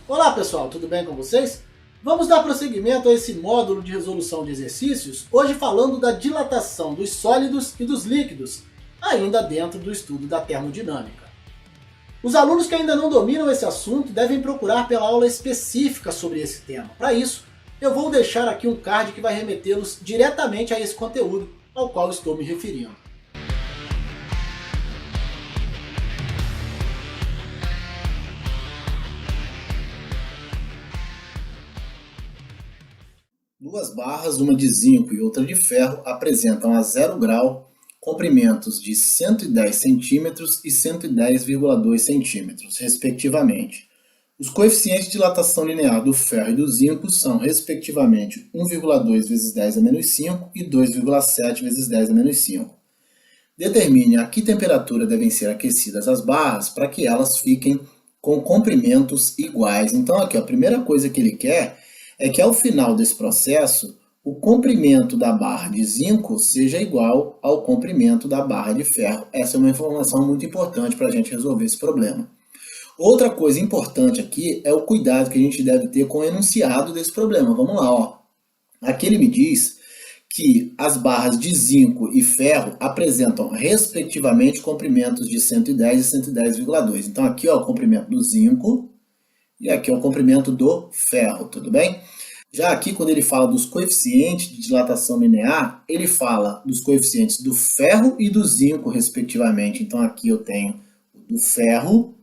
Olá pessoal, tudo bem com vocês? Vamos dar prosseguimento a esse módulo de resolução de exercícios, hoje falando da dilatação dos sólidos e dos líquidos, ainda dentro do estudo da termodinâmica. Os alunos que ainda não dominam esse assunto devem procurar pela aula específica sobre esse tema. Para isso, eu vou deixar aqui um card que vai remetê-los diretamente a esse conteúdo ao qual estou me referindo. Duas barras, uma de zinco e outra de ferro, apresentam a 0 grau comprimentos de 110 cm e 110,2 cm, respectivamente. Os coeficientes de dilatação linear do ferro e do zinco são, respectivamente, 1,2 vezes 10 a menos 5 e 2,7 vezes 10 a menos 5. Determine a que temperatura devem ser aquecidas as barras para que elas fiquem com comprimentos iguais. Então, aqui, a primeira coisa que ele quer é que ao final desse processo, o comprimento da barra de zinco seja igual ao comprimento da barra de ferro. Essa é uma informação muito importante para a gente resolver esse problema. Outra coisa importante aqui é o cuidado que a gente deve ter com o enunciado desse problema. Vamos lá, ó. Aqui ele me diz que as barras de zinco e ferro apresentam, respectivamente, comprimentos de 110 e 110,2. Então aqui, ó, o comprimento do zinco e aqui é o comprimento do ferro, tudo bem? Já aqui, quando ele fala dos coeficientes de dilatação linear, ele fala dos coeficientes do ferro e do zinco, respectivamente. Então aqui eu tenho o do ferro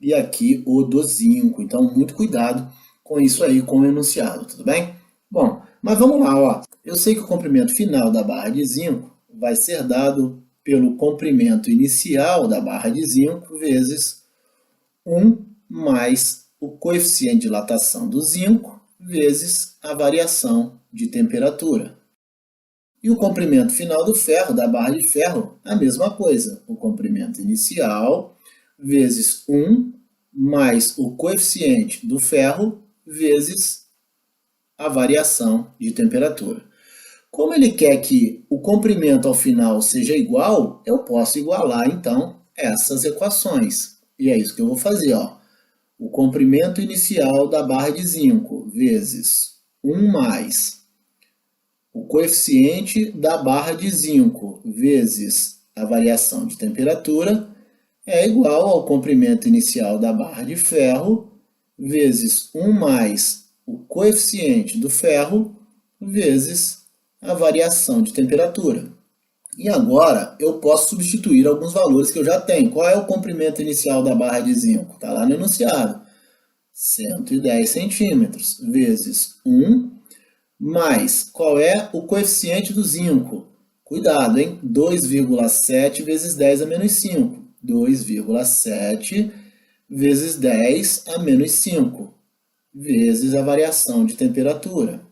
e aqui o do zinco. Então, muito cuidado com isso aí, com o enunciado, tudo bem? Bom, mas vamos lá, ó. Eu sei que o comprimento final da barra de zinco vai ser dado pelo comprimento inicial da barra de zinco vezes 1 mais o coeficiente de dilatação do zinco vezes a variação de temperatura. E o comprimento final do ferro, da barra de ferro, a mesma coisa. O comprimento inicial vezes 1 mais o coeficiente do ferro vezes a variação de temperatura. Como ele quer que o comprimento ao final seja igual, eu posso igualar, então, essas equações. E é isso que eu vou fazer, ó. O comprimento inicial da barra de zinco vezes 1 mais o coeficiente da barra de zinco vezes a variação de temperatura é igual ao comprimento inicial da barra de ferro vezes 1 mais o coeficiente do ferro vezes a variação de temperatura. E agora eu posso substituir alguns valores que eu já tenho. Qual é o comprimento inicial da barra de zinco? Está lá no enunciado. 110 centímetros vezes 1 mais, qual é o coeficiente do zinco? Cuidado, hein? 2,7 vezes 10 a menos 5. 2,7 vezes 10 a menos 5 vezes a variação de temperatura.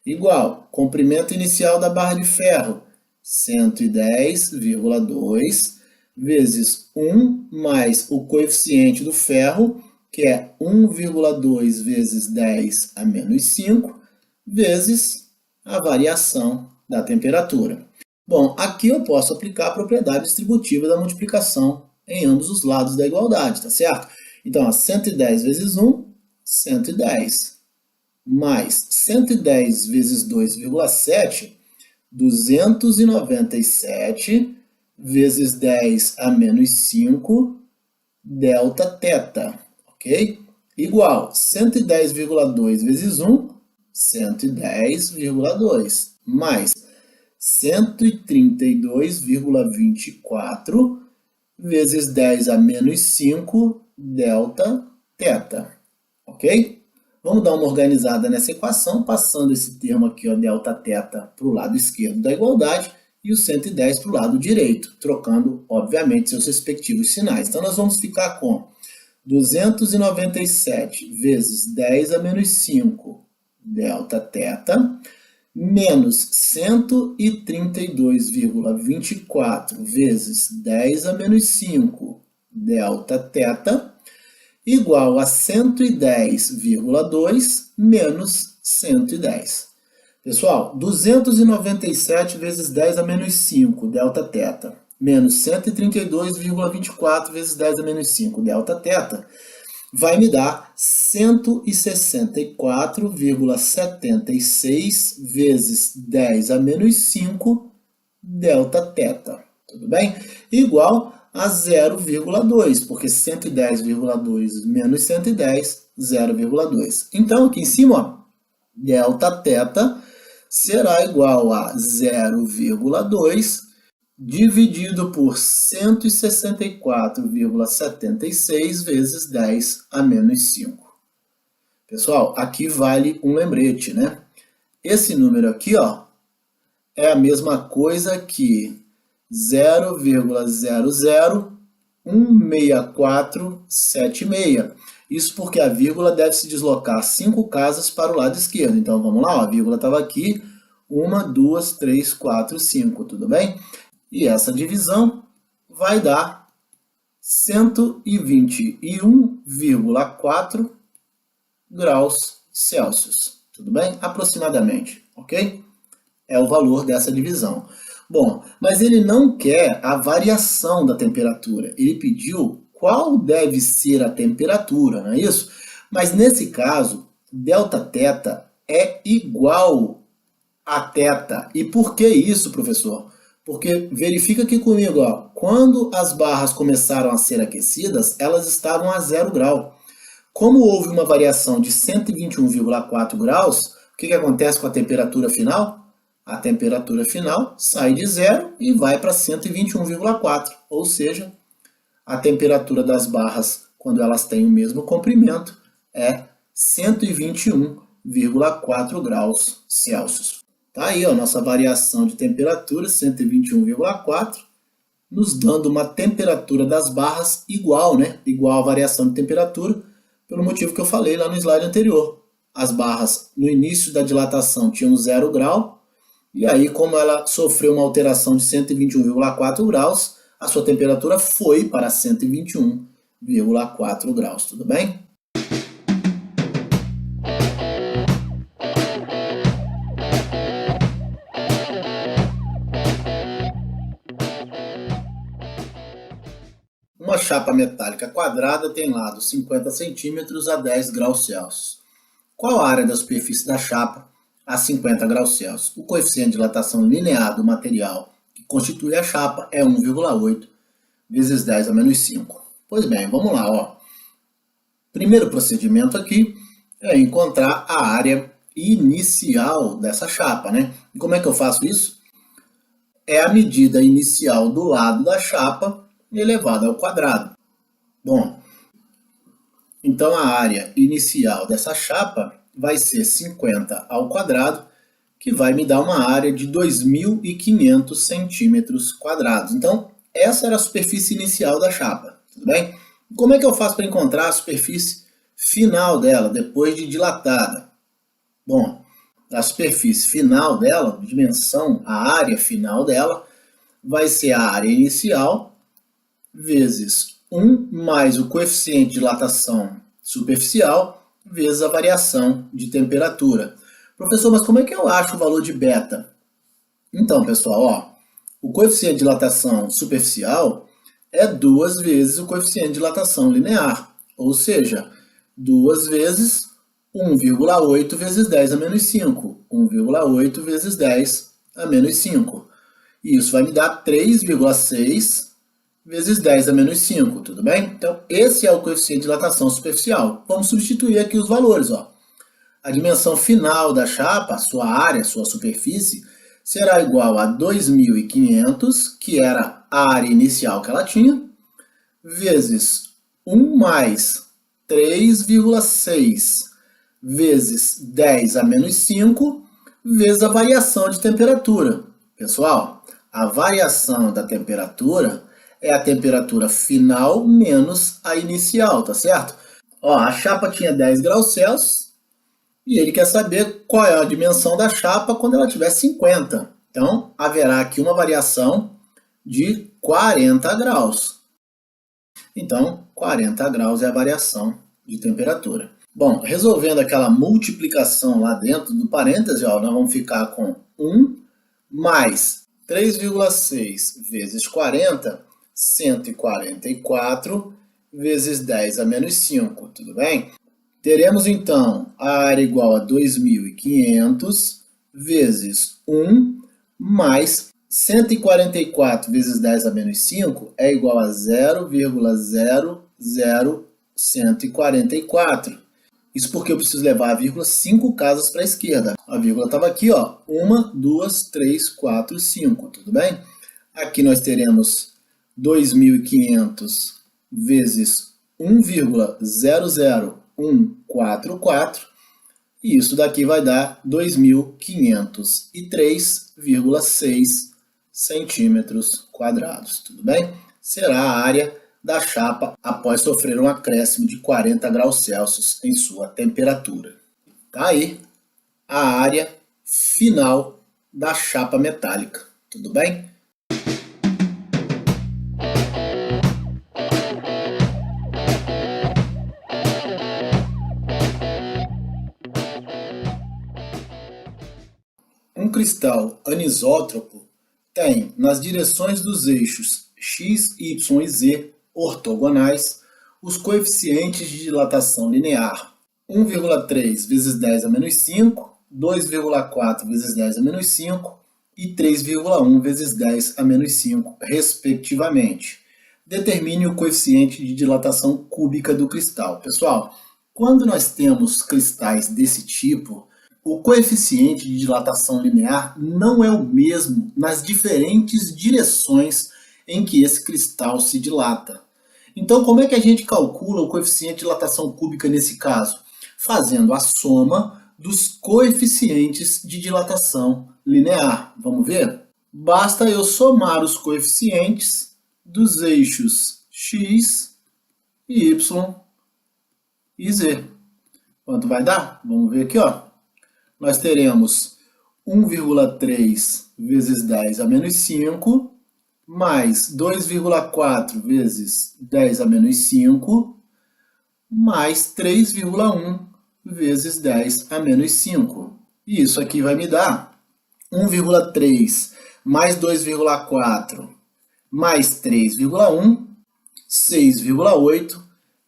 Igual, comprimento inicial da barra de ferro. 110,2 vezes 1 mais o coeficiente do ferro, que é 1,2 vezes 10 a menos 5, vezes a variação da temperatura. Bom, aqui eu posso aplicar a propriedade distributiva da multiplicação em ambos os lados da igualdade, tá certo? Então, 110 vezes 1, 110, mais 110 vezes 2,7, 297 vezes 10 a menos 5 delta θ, ok? Igual 110,2 vezes 1, 110,2, mais 132,24 vezes 10 a menos 5 delta θ, ok? Vamos dar uma organizada nessa equação, passando esse termo aqui, ó, delta θ, para o lado esquerdo da igualdade e o 110 para o lado direito, trocando, obviamente, seus respectivos sinais. Então, nós vamos ficar com 297 vezes 10 a menos 5 delta θ, menos 132,24 vezes 10 a menos 5 delta θ, igual a 110,2 menos 110. Pessoal, 297 vezes 10 a menos 5, delta θ, menos 132,24 vezes 10 a menos 5, delta θ, vai me dar 164,76 vezes 10 a menos 5 Δθ, tudo bem? Igual a 0,2, porque 110,2 menos 110, 0,2. Então, aqui em cima, ó, Δθ será igual a 0,2 dividido por 164,76 vezes 10 a menos 5. Pessoal, aqui vale um lembrete, né? Esse número aqui, ó, é a mesma coisa que 0,0016476. Isso porque a vírgula deve se deslocar 5 casas para o lado esquerdo. Então, vamos lá, ó, a vírgula estava aqui, 1, 2, 3, 4, 5, tudo bem? E essa divisão vai dar 121,4 graus Celsius, tudo bem? Aproximadamente, ok? É o valor dessa divisão. Bom, mas ele não quer a variação da temperatura. Ele pediu qual deve ser a temperatura, não é isso? Mas nesse caso, Δθ é igual a θ. E por que isso, professor? Porque verifica aqui comigo, ó, quando as barras começaram a ser aquecidas, elas estavam a 0 grau. Como houve uma variação de 121,4 graus, o que acontece com a temperatura final? A temperatura final sai de 0 e vai para 121,4, ou seja, a temperatura das barras, quando elas têm o mesmo comprimento, é 121,4 graus Celsius. Tá aí, ó, nossa variação de temperatura, 121,4, nos dando uma temperatura das barras igual, né? Igual à variação de temperatura, pelo motivo que eu falei lá no slide anterior. As barras, no início da dilatação, tinham 0 grau, e aí, como ela sofreu uma alteração de 121,4 graus, a sua temperatura foi para 121,4 graus, tudo bem? Uma chapa metálica quadrada tem lado 50 centímetros a 10 graus Celsius. Qual a área da superfície da chapa a 50 graus Celsius? O coeficiente de dilatação linear do material que constitui a chapa é 1,8 vezes 10 a menos 5. Pois bem, vamos lá, ó. Primeiro procedimento aqui é encontrar a área inicial dessa chapa, né? E como é que eu faço isso? É a medida inicial do lado da chapa elevada ao quadrado. Bom, então a área inicial dessa chapa vai ser 50 ao quadrado, que vai me dar uma área de 2.500 centímetros quadrados. Então, essa era a superfície inicial da chapa, tudo bem? Como é que eu faço para encontrar a superfície final dela, depois de dilatada? Bom, a superfície final dela, dimensão, a área final dela, vai ser a área inicial vezes 1 mais o coeficiente de dilatação superficial vezes a variação de temperatura. Professor, mas como é que eu acho o valor de beta? Então, pessoal, ó, o coeficiente de dilatação superficial é 2 vezes o coeficiente de dilatação linear, ou seja, 2 vezes 1,8 vezes 10 a menos 5. 1,8 vezes 10 a menos 5. E isso vai me dar 3,6 vezes 10 a menos 5, tudo bem? Então, esse é o coeficiente de dilatação superficial. Vamos substituir aqui os valores, ó. A dimensão final da chapa, sua área, sua superfície, será igual a 2.500, que era a área inicial que ela tinha, vezes 1 mais 3,6 vezes 10 a menos 5, vezes a variação de temperatura. Pessoal, a variação da temperatura é a temperatura final menos a inicial, tá certo? Ó, a chapa tinha 10 graus Celsius e ele quer saber qual é a dimensão da chapa quando ela tiver 50. Então, haverá aqui uma variação de 40 graus. Então, 40 graus é a variação de temperatura. Bom, resolvendo aquela multiplicação lá dentro do parêntese, ó, nós vamos ficar com 1 mais 3,6 vezes 40, 144, vezes 10 a menos 5, tudo bem? Teremos então a área igual a 2.500 vezes 1 mais 144 vezes 10 a menos 5 é igual a 0,00144. Isso porque eu preciso levar a vírgula 5 casas para a esquerda. A vírgula estava aqui, ó, 1, 2, 3, 4, 5, tudo bem? Aqui nós teremos 2.500 vezes 1,00144, e isso daqui vai dar 2.503,6 centímetros quadrados, tudo bem? Será a área da chapa após sofrer um acréscimo de 40 graus Celsius em sua temperatura. Tá aí a área final da chapa metálica, tudo bem? Um cristal anisótropo tem nas direções dos eixos x, y e z ortogonais os coeficientes de dilatação linear 1,3 vezes 10 a menos 5, 2,4 vezes 10 a menos 5 e 3,1 vezes 10 a menos 5, respectivamente. Determine o coeficiente de dilatação cúbica do cristal. Pessoal, quando nós temos cristais desse tipo, o coeficiente de dilatação linear não é o mesmo nas diferentes direções em que esse cristal se dilata. Então, como é que a gente calcula o coeficiente de dilatação cúbica nesse caso? Fazendo a soma dos coeficientes de dilatação linear. Vamos ver? Basta eu somar os coeficientes dos eixos x, y e z. Quanto vai dar? Vamos ver aqui, ó. Nós teremos 1,3 vezes 10 a menos 5, mais 2,4 vezes 10 a menos 5, mais 3,1 vezes 10 a menos 5. E isso aqui vai me dar 1,3 mais 2,4 mais 3,1, 6,8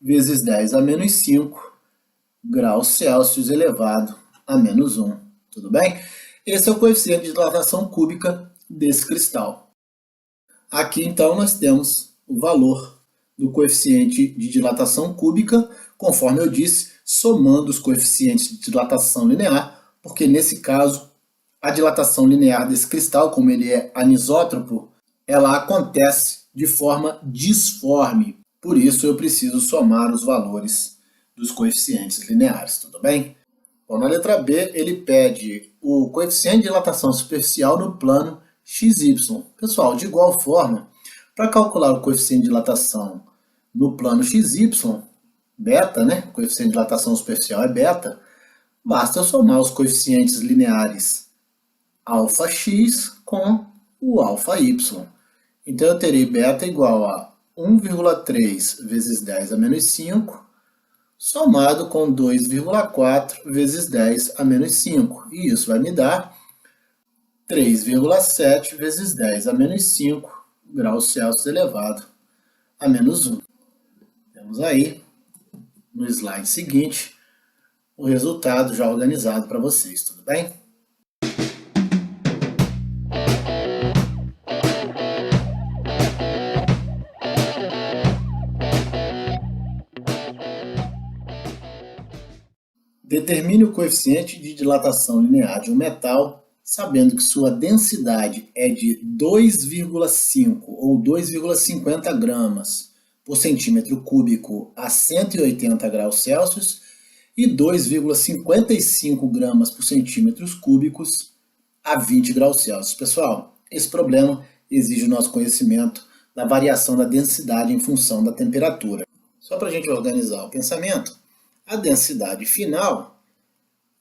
vezes 10 a menos 5 graus Celsius elevado a menos 1, tudo bem? Esse é o coeficiente de dilatação cúbica desse cristal. Aqui, então, nós temos o valor do coeficiente de dilatação cúbica, conforme eu disse, somando os coeficientes de dilatação linear, porque nesse caso, a dilatação linear desse cristal, como ele é anisótropo, ela acontece de forma disforme. Por isso, eu preciso somar os valores dos coeficientes lineares, tudo bem? Bom, na letra B, ele pede o coeficiente de dilatação superficial no plano XY. Pessoal, de igual forma, para calcular o coeficiente de dilatação no plano XY, beta, né? O coeficiente de dilatação superficial é beta, basta eu somar os coeficientes lineares αx com o αy. Então, eu terei beta igual a 1,3 vezes 10 a menos 5, somado com 2,4 vezes 10 a menos 5. E isso vai me dar 3,7 vezes 10 a menos 5 graus Celsius elevado a menos 1. Temos aí, no slide seguinte, o resultado já organizado para vocês, tudo bem? Determine o coeficiente de dilatação linear de um metal, sabendo que sua densidade é de 2,5 ou 2,50 gramas por centímetro cúbico a 180 graus Celsius e 2,55 gramas por centímetros cúbicos a 20 graus Celsius. Pessoal, esse problema exige o nosso conhecimento da variação da densidade em função da temperatura. Só para a gente organizar o pensamento, a densidade final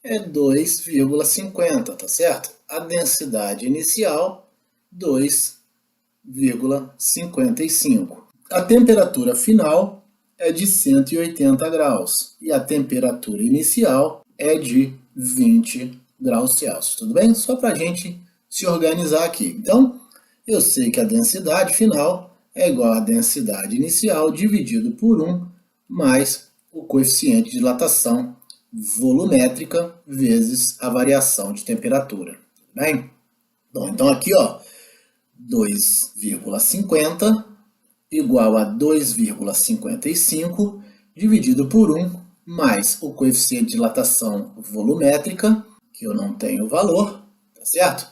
é 2,50, tá certo? A densidade inicial, 2,55. A temperatura final é de 180 graus e a temperatura inicial é de 20 graus Celsius, tudo bem? Só para a gente se organizar aqui. Então, eu sei que a densidade final é igual à densidade inicial dividido por 1 mais o coeficiente de dilatação volumétrica vezes a variação de temperatura. Tudo bem? Bom, então aqui, ó, 2,50 igual a 2,55 dividido por 1 mais o coeficiente de dilatação volumétrica, que eu não tenho o valor, tá certo?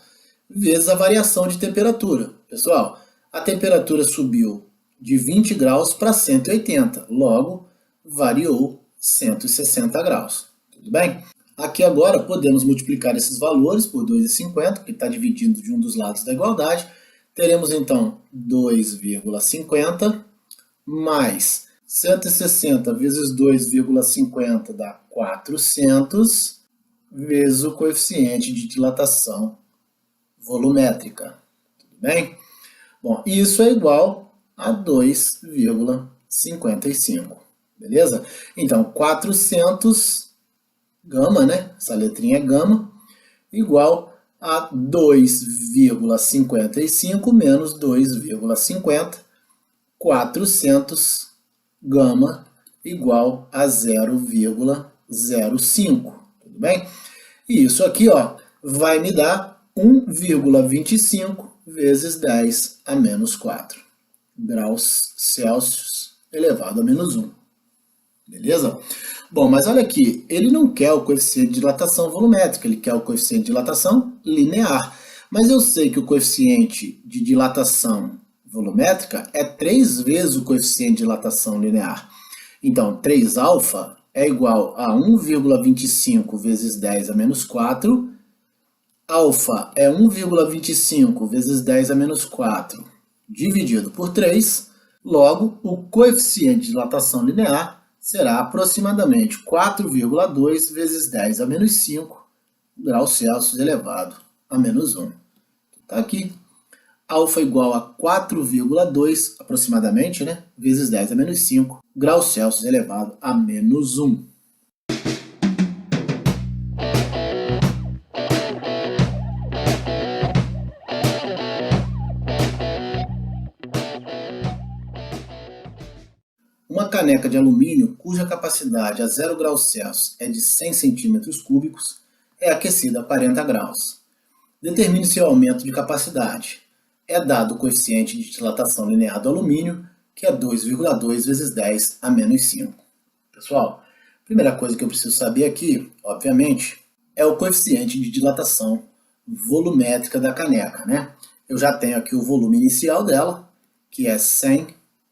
Vezes a variação de temperatura. Pessoal, a temperatura subiu de 20 graus para 180, logo variou 160 graus. Tudo bem? Aqui agora podemos multiplicar esses valores por 2,50, que está dividindo de um dos lados da igualdade. Teremos então 2,50 mais 160 vezes 2,50 dá 400 vezes o coeficiente de dilatação volumétrica. Tudo bem? Bom, isso é igual a 2,55. Beleza? Então, 400 gama, né? Essa letrinha é gama, igual a 2,55 menos 2,50, 400 gama igual a 0,05, tudo bem? E isso aqui, ó, vai me dar 1,25 vezes 10 a menos 4 graus Celsius elevado a menos 1. Beleza? Bom, mas olha aqui, ele não quer o coeficiente de dilatação volumétrica, ele quer o coeficiente de dilatação linear. Mas eu sei que o coeficiente de dilatação volumétrica é 3 vezes o coeficiente de dilatação linear. Então, 3α é igual a 1,25 vezes 10 a menos 4. Alfa é 1,25 vezes 10 a menos 4 dividido por 3. Logo, o coeficiente de dilatação linear será aproximadamente 4,2 vezes 10 a menos 5 graus Celsius elevado a menos 1. Está aqui. Alfa igual a 4,2 aproximadamente, né, vezes 10 a menos 5 graus Celsius elevado a menos 1. Uma caneca de alumínio cuja capacidade a 0 graus Celsius é de 100 centímetros cúbicos é aquecida a 40 graus. Determine seu aumento de capacidade. É dado o coeficiente de dilatação linear do alumínio, que é 2,2 vezes 10 a menos 5. Pessoal, a primeira coisa que eu preciso saber aqui, obviamente, é o coeficiente de dilatação volumétrica da caneca, né? Eu já tenho aqui o volume inicial dela, que é 100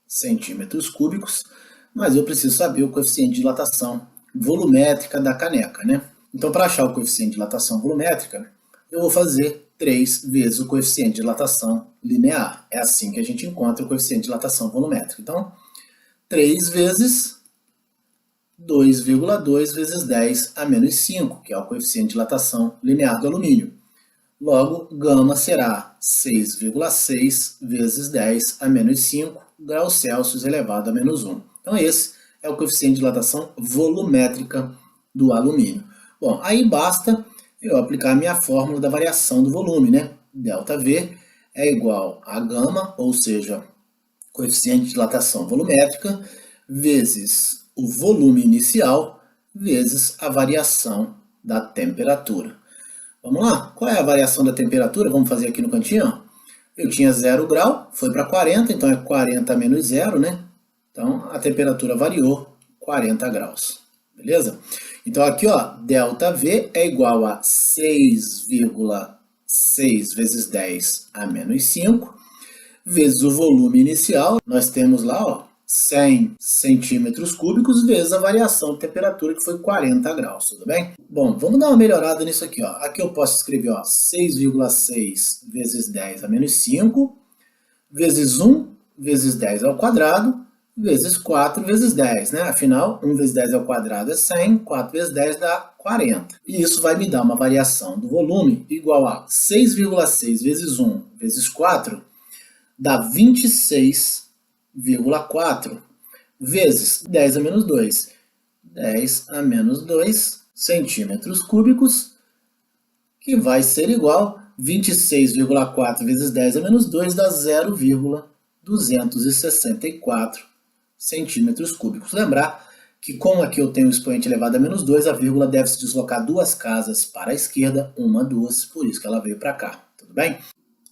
centímetros cúbicos, mas eu preciso saber o coeficiente de dilatação volumétrica da caneca, né? Então, para achar o coeficiente de dilatação volumétrica, eu vou fazer 3 vezes o coeficiente de dilatação linear. É assim que a gente encontra o coeficiente de dilatação volumétrica. Então, 3 vezes 2,2 vezes 10 a menos 5, que é o coeficiente de dilatação linear do alumínio. Logo, gama será 6,6 vezes 10 a menos 5 graus Celsius elevado a menos 1. Então, esse é o coeficiente de dilatação volumétrica do alumínio. Bom, aí basta eu aplicar a minha fórmula da variação do volume, né? ΔV é igual a gama, ou seja, coeficiente de dilatação volumétrica, vezes o volume inicial, vezes a variação da temperatura. Vamos lá? Qual é a variação da temperatura? Vamos fazer aqui no cantinho. Eu tinha 0 grau, foi para 40, então é 40 menos 0, né? Então, a temperatura variou 40 graus. Beleza? Então, aqui, ó, ΔV é igual a 6,6 vezes 10 a menos 5, vezes o volume inicial. Nós temos lá, ó, 100 centímetros cúbicos, vezes a variação de temperatura, que foi 40 graus, tudo bem? Bom, vamos dar uma melhorada nisso aqui, ó. Aqui eu posso escrever, ó, 6,6 vezes 10 a menos 5, vezes 1 vezes 10 ao quadrado, vezes 4 vezes 10, né? Afinal, 1 vezes 10 ao quadrado é 100, 4 vezes 10 dá 40. E isso vai me dar uma variação do volume igual a 6,6 vezes 1 vezes 4, dá 26,4 vezes 10 a menos 2. 10 a menos 2 centímetros cúbicos, que vai ser igual a 26,4 vezes 10 a menos 2 dá 0,2 264 centímetros cúbicos. Lembrar que como aqui eu tenho o expoente elevado a menos 2, a vírgula deve se deslocar 2 casas para a esquerda, 1, 2, por isso que ela veio para cá, tudo bem?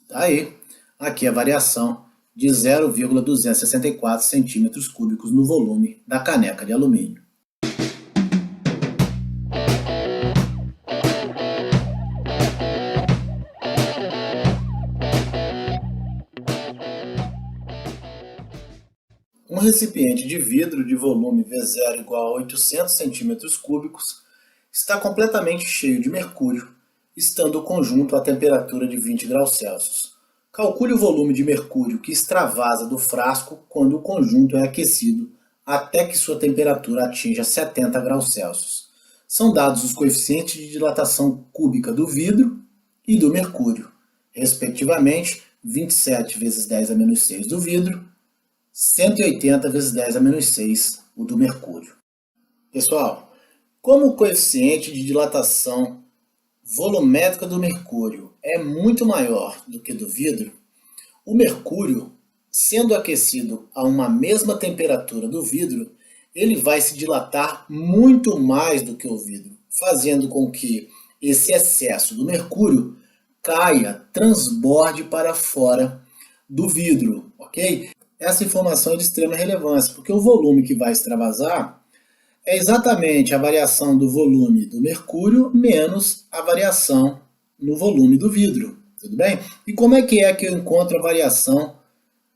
Tá aí, aqui a variação de 0,264 centímetros cúbicos no volume da caneca de alumínio. Um recipiente de vidro de volume V0 igual a 800 centímetros cúbicos está completamente cheio de mercúrio, estando o conjunto a temperatura de 20 graus Celsius. Calcule o volume de mercúrio que extravasa do frasco quando o conjunto é aquecido até que sua temperatura atinja 70 graus Celsius. São dados os coeficientes de dilatação cúbica do vidro e do mercúrio, respectivamente 27 vezes 10 a menos 6 do vidro, 180 vezes 10 a menos 6 o do mercúrio. Pessoal, como o coeficiente de dilatação volumétrica do mercúrio é muito maior do que do vidro, o mercúrio, sendo aquecido a uma mesma temperatura do vidro, ele vai se dilatar muito mais do que o vidro, fazendo com que esse excesso do mercúrio caia, transborde para fora do vidro, ok? Essa informação é de extrema relevância, porque o volume que vai extravasar é exatamente a variação do volume do mercúrio menos a variação no volume do vidro, tudo bem? E como é que eu encontro a variação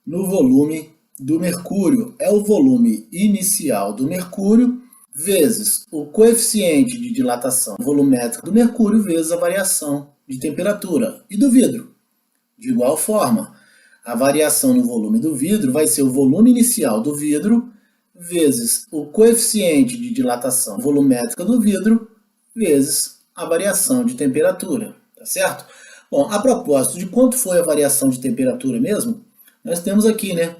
no volume do mercúrio? É o volume inicial do mercúrio vezes o coeficiente de dilatação volumétrica do mercúrio vezes a variação de temperatura e do vidro. De igual forma, a variação no volume do vidro vai ser o volume inicial do vidro vezes o coeficiente de dilatação volumétrica do vidro vezes a variação de temperatura, tá certo? Bom, a propósito de quanto foi a variação de temperatura mesmo, nós temos aqui, né?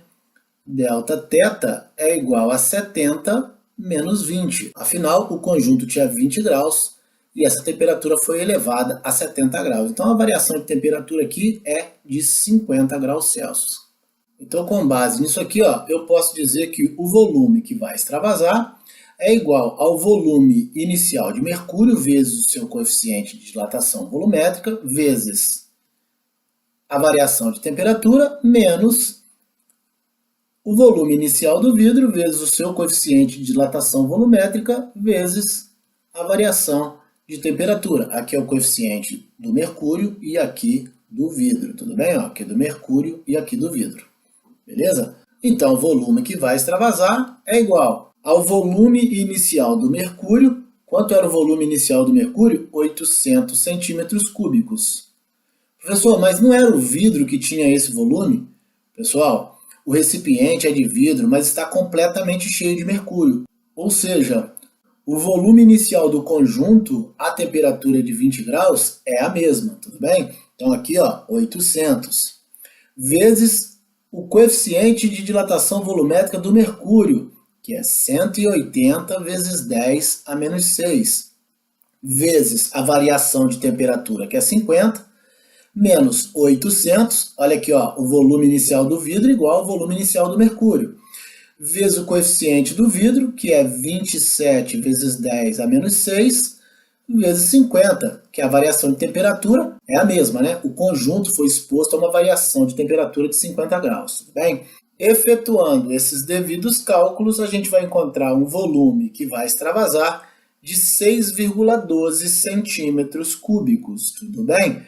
Delta θ é igual a 70 menos 20. Afinal, o conjunto tinha 20 graus e essa temperatura foi elevada a 70 graus. Então, a variação de temperatura aqui é de 50 graus Celsius. Então, com base nisso aqui, eu posso dizer que o volume que vai extravasar é igual ao volume inicial de mercúrio vezes o seu coeficiente de dilatação volumétrica vezes a variação de temperatura menos o volume inicial do vidro vezes o seu coeficiente de dilatação volumétrica vezes a variação de temperatura. Aqui é o coeficiente do mercúrio e aqui do vidro, tudo bem? Aqui do mercúrio e aqui do vidro, beleza? Então, o volume que vai extravasar é igual ao volume inicial do mercúrio. Quanto era o volume inicial do mercúrio? 800 centímetros cúbicos. Professor, mas não era o vidro que tinha esse volume? Pessoal, o recipiente é de vidro, mas está completamente cheio de mercúrio. Ou seja, o volume inicial do conjunto, a temperatura de 20 graus, é a mesma, tudo bem? Então aqui, 800, vezes o coeficiente de dilatação volumétrica do mercúrio, que é 180 vezes 10 a menos 6, vezes a variação de temperatura, que é 50, menos 800, olha aqui, o volume inicial do vidro igual ao volume inicial do mercúrio, vezes o coeficiente do vidro, que é 27 vezes 10 a menos 6, vezes 50, que a variação de temperatura é a mesma, né? O conjunto foi exposto a uma variação de temperatura de 50 graus, tudo bem? Efetuando esses devidos cálculos, a gente vai encontrar um volume que vai extravasar de 6,12 centímetros cúbicos, tudo bem?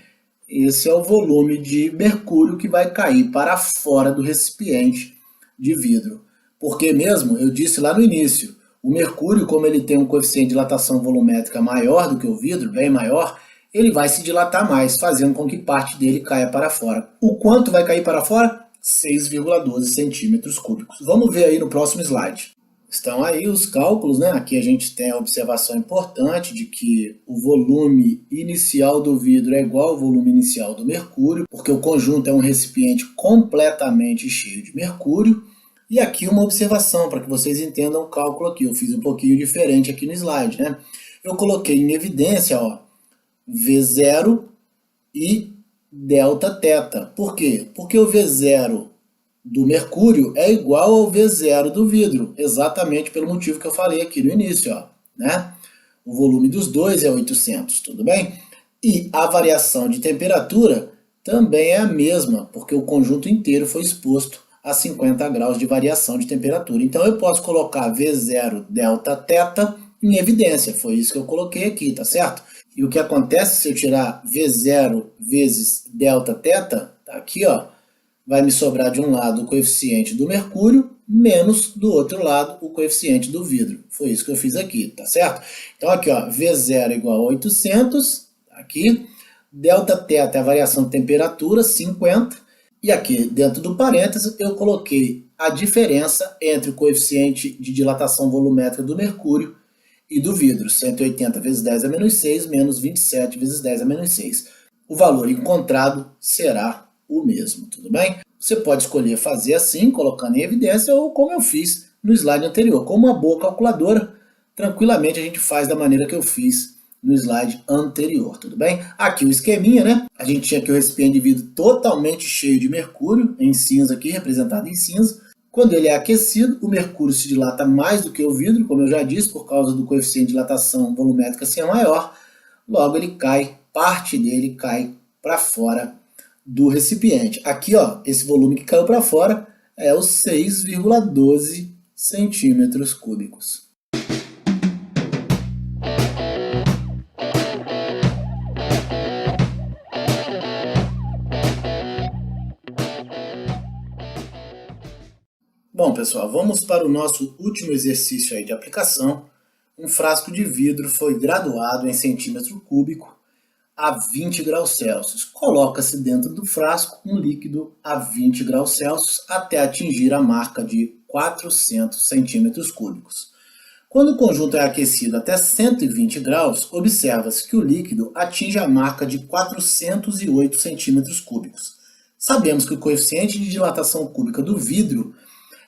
Esse é o volume de mercúrio que vai cair para fora do recipiente de vidro. Porque mesmo, eu disse lá no início, o mercúrio, como ele tem um coeficiente de dilatação volumétrica maior do que o vidro, bem maior, ele vai se dilatar mais, fazendo com que parte dele caia para fora. O quanto vai cair para fora? 6,12 centímetros cúbicos. Vamos ver aí no próximo slide. Estão aí os cálculos, né? Aqui a gente tem a observação importante de que o volume inicial do vidro é igual ao volume inicial do mercúrio, porque o conjunto é um recipiente completamente cheio de mercúrio. E aqui uma observação, para que vocês entendam o cálculo aqui. Eu fiz um pouquinho diferente aqui no slide, né? Eu coloquei em evidência, V0 e delta θ. Por quê? Porque o V0 do mercúrio é igual ao V0 do vidro, exatamente pelo motivo que eu falei aqui no início, ó, né? O volume dos dois é 800, tudo bem? E a variação de temperatura também é a mesma, porque o conjunto inteiro foi exposto a 50 graus de variação de temperatura. Então eu posso colocar V0 delta θ em evidência, foi isso que eu coloquei aqui, tá certo? E o que acontece se eu tirar V0 vezes delta θ, tá aqui, ó, vai me sobrar de um lado o coeficiente do mercúrio, menos do outro lado o coeficiente do vidro. Foi isso que eu fiz aqui, tá certo? Então aqui, ó, V0 igual a 800, aqui, delta θ é a variação de temperatura, 50, e aqui dentro do parênteses eu coloquei a diferença entre o coeficiente de dilatação volumétrica do mercúrio e do vidro, 180 vezes 10 a menos 6, menos 27 vezes 10 a menos 6. O valor encontrado será o mesmo, tudo bem? Você pode escolher fazer assim, colocando em evidência, ou como eu fiz no slide anterior. Com uma boa calculadora, tranquilamente a gente faz da maneira que eu fiz no slide anterior, tudo bem? Aqui o esqueminha, né? A gente tinha aqui o recipiente de vidro totalmente cheio de mercúrio, em cinza aqui, representado em cinza. Quando ele é aquecido, o mercúrio se dilata mais do que o vidro, como eu já disse, por causa do coeficiente de dilatação volumétrica ser maior. Logo ele cai, parte dele cai para fora do recipiente. Aqui, ó, esse volume que caiu para fora é os 6,12 centímetros cúbicos. Bom, pessoal, vamos para o nosso último exercício aí de aplicação. Um frasco de vidro foi graduado em centímetro cúbico a 20 graus Celsius. Coloca-se dentro do frasco um líquido a 20 graus Celsius até atingir a marca de 400 centímetros cúbicos. Quando o conjunto é aquecido até 120 graus, observa-se que o líquido atinge a marca de 408 centímetros cúbicos. Sabemos que o coeficiente de dilatação cúbica do vidro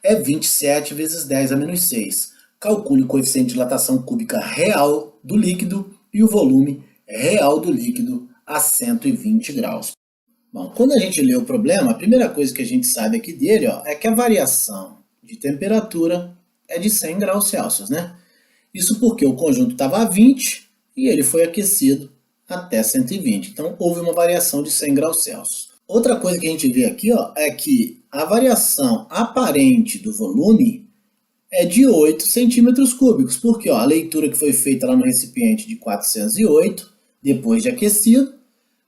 é 27 vezes 10 a menos 6. Calcule o coeficiente de dilatação cúbica real do líquido e o volume real do líquido a 120 graus. Bom, quando a gente lê o problema, a primeira coisa que a gente sabe aqui dele, ó, é que a variação de temperatura é de 100 graus Celsius, né? Isso porque o conjunto estava a 20 e ele foi aquecido até 120. Então, houve uma variação de 100 graus Celsius. Outra coisa que a gente vê aqui, ó, é que a variação aparente do volume é de 8 centímetros cúbicos, porque ó, a leitura que foi feita lá no recipiente de 408, depois de aquecido,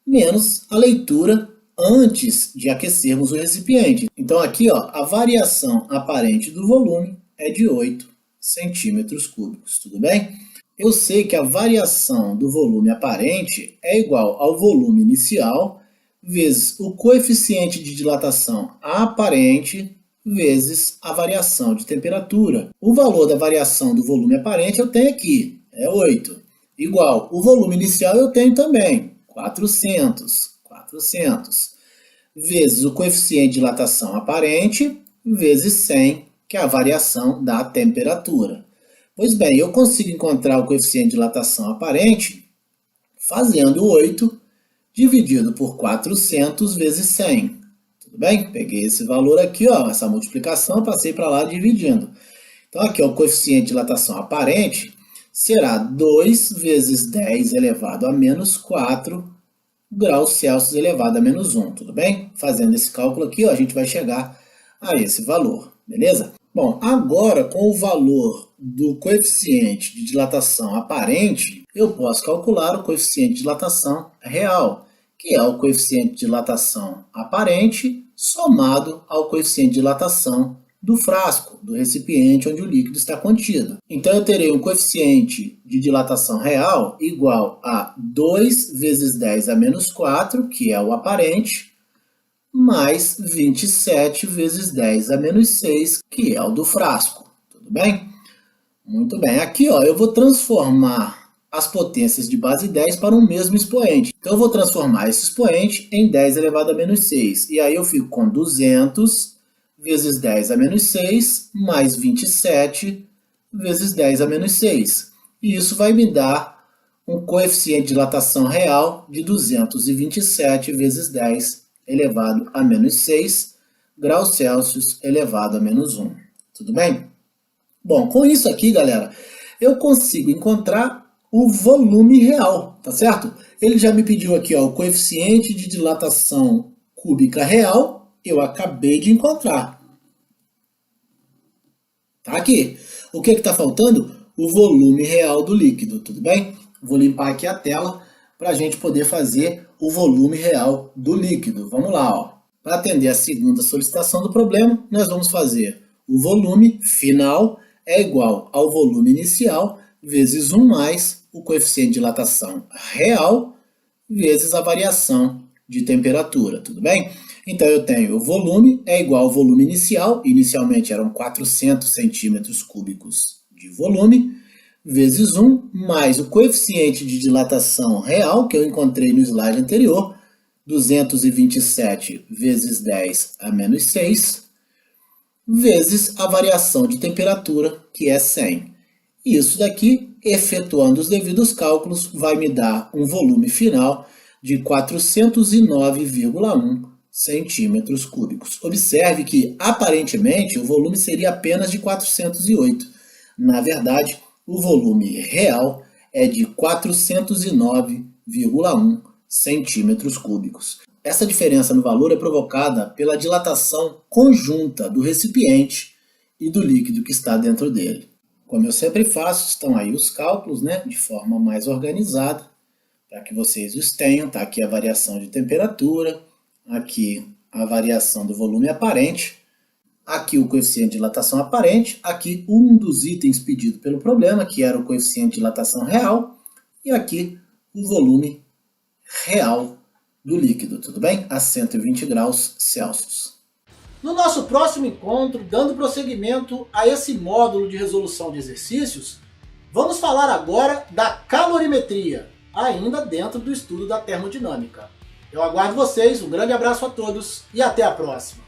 menos a leitura antes de aquecermos o recipiente. Então aqui ó, a variação aparente do volume é de 8 centímetros cúbicos, tudo bem? Eu sei que a variação do volume aparente é igual ao volume inicial vezes o coeficiente de dilatação aparente vezes a variação de temperatura. O valor da variação do volume aparente eu tenho aqui, é 8. Igual, o volume inicial eu tenho também, 400 vezes o coeficiente de dilatação aparente vezes 100, que é a variação da temperatura. Pois bem, eu consigo encontrar o coeficiente de dilatação aparente fazendo 8 dividido por 400 vezes 100. Tudo bem? Peguei esse valor aqui, ó, essa multiplicação, passei para lá dividindo. Então aqui ó, o coeficiente de dilatação aparente será 2 vezes 10 elevado a menos 4 graus Celsius elevado a menos 1, tudo bem? Fazendo esse cálculo aqui, ó, a gente vai chegar a esse valor, beleza? Bom, agora com o valor do coeficiente de dilatação aparente, eu posso calcular o coeficiente de dilatação real, que é o coeficiente de dilatação aparente somado ao coeficiente de dilatação do frasco, do recipiente onde o líquido está contido. Então eu terei um coeficiente de dilatação real igual a 2 vezes 10 a menos 4, que é o aparente, mais 27 vezes 10 a menos 6, que é o do frasco. Tudo bem? Muito bem. Aqui ó, eu vou transformar as potências de base 10 para um mesmo expoente. Então eu vou transformar esse expoente em 10 elevado a menos 6. E aí eu fico com 200 vezes 10 a menos 6, mais 27 vezes 10 a menos 6. E isso vai me dar um coeficiente de dilatação real de 227 vezes 10 elevado a menos 6, graus Celsius elevado a menos 1. Tudo bem? Bom, com isso aqui, galera, eu consigo encontrar o volume real, tá certo? Ele já me pediu aqui, ó, o coeficiente de dilatação cúbica real, eu acabei de encontrar. Tá aqui. O que está faltando? O volume real do líquido, tudo bem? Vou limpar aqui a tela para a gente poder fazer o volume real do líquido. Vamos lá, ó. Para atender a segunda solicitação do problema, nós vamos fazer o volume final é igual ao volume inicial vezes 1 mais o coeficiente de dilatação real vezes a variação de temperatura, tudo bem? Então eu tenho o volume é igual ao volume inicial, inicialmente eram 400 centímetros cúbicos de volume, vezes 1, mais o coeficiente de dilatação real, que eu encontrei no slide anterior, 227 vezes 10 a menos 6, vezes a variação de temperatura, que é 100. Isso daqui, efetuando os devidos cálculos, vai me dar um volume final de 409,1 centímetros cúbicos. Observe que, aparentemente, o volume seria apenas de 408. Na verdade, o volume real é de 409,1 centímetros cúbicos. Essa diferença no valor é provocada pela dilatação conjunta do recipiente e do líquido que está dentro dele. Como eu sempre faço, estão aí os cálculos, né, de forma mais organizada, para que vocês os tenham. Tá aqui a variação de temperatura, aqui a variação do volume aparente, aqui o coeficiente de dilatação aparente, aqui um dos itens pedido pelo problema, que era o coeficiente de dilatação real, e aqui o volume real do líquido, tudo bem? A 120 graus Celsius. No nosso próximo encontro, dando prosseguimento a esse módulo de resolução de exercícios, vamos falar agora da calorimetria, ainda dentro do estudo da termodinâmica. Eu aguardo vocês, um grande abraço a todos e até a próxima!